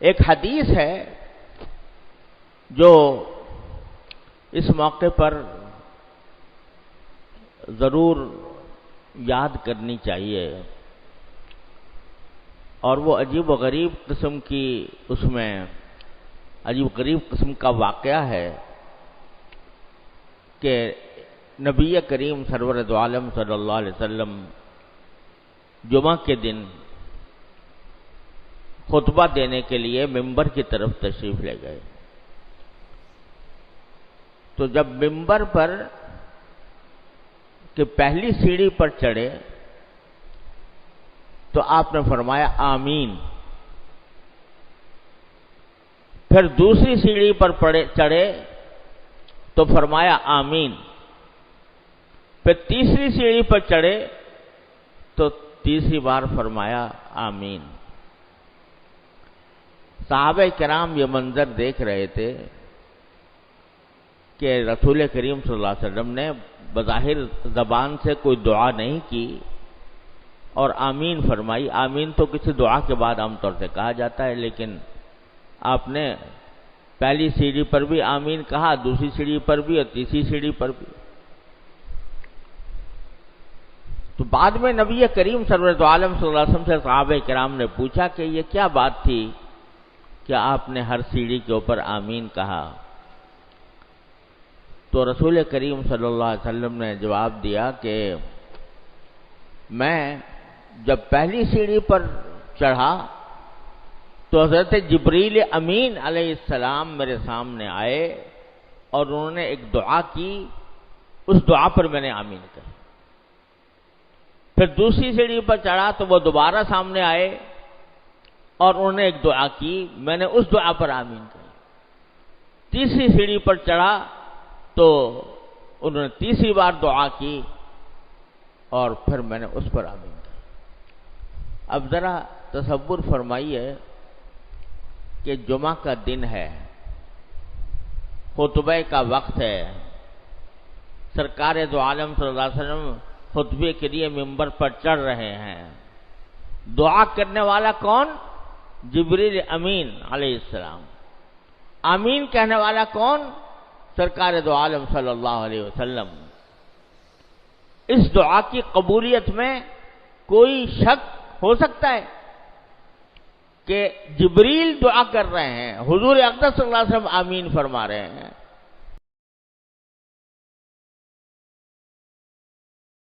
ایک حدیث ہے جو اس موقع پر ضرور یاد کرنی چاہیے، اور وہ عجیب و غریب قسم کی اس میں عجیب و غریب قسم کا واقعہ ہے کہ نبی کریم سرور دو عالم صلی اللہ علیہ وسلم جمعہ کے دن خطبہ دینے کے لیے ممبر کی طرف تشریف لے گئے۔ تو جب ممبر پر کہ پہلی سیڑھی پر چڑھے تو آپ نے فرمایا آمین، پھر دوسری سیڑھی پر چڑھے تو فرمایا آمین، پھر تیسری سیڑھی پر چڑھے تو تیسری بار فرمایا آمین۔ صحابہ کرام یہ منظر دیکھ رہے تھے کہ رسول کریم صلی اللہ علیہ وسلم نے بظاہر زبان سے کوئی دعا نہیں کی اور آمین فرمائی۔ آمین تو کسی دعا کے بعد عام طور سے کہا جاتا ہے، لیکن آپ نے پہلی سیڑھی پر بھی آمین کہا، دوسری سیڑھی پر بھی اور تیسری سیڑھی پر بھی۔ تو بعد میں نبی کریم سرور دو عالم صلی اللہ علیہ وسلم سے صحابہ کرام نے پوچھا کہ یہ کیا بات تھی کہ آپ نے ہر سیڑھی کے اوپر آمین کہا؟ تو رسول کریم صلی اللہ علیہ وسلم نے جواب دیا کہ میں جب پہلی سیڑھی پر چڑھا تو حضرت جبریل امین علیہ السلام میرے سامنے آئے اور انہوں نے ایک دعا کی، اس دعا پر میں نے آمین کہی۔ پھر دوسری سیڑھی پر چڑھا تو وہ دوبارہ سامنے آئے اور انہوں نے ایک دعا کی، میں نے اس دعا پر آمین کہی۔ تیسری سیڑھی پر چڑھا تو انہوں نے تیسری بار دعا کی اور پھر میں نے اس پر آمین کہی۔ اب ذرا تصور فرمائیے کہ جمعہ کا دن ہے، خطبہ کا وقت ہے، سرکار دو عالم صلی اللہ علیہ وسلم خطبے کے لیے ممبر پر چڑھ رہے ہیں۔ دعا کرنے والا کون؟ جبریل امین علیہ السلام۔ آمین کہنے والا کون؟ سرکار دو عالم صلی اللہ علیہ وسلم۔ اس دعا کی قبولیت میں کوئی شک ہو سکتا ہے کہ جبریل دعا کر رہے ہیں، حضور اقدس صلی اللہ علیہ وسلم آمین فرما رہے ہیں،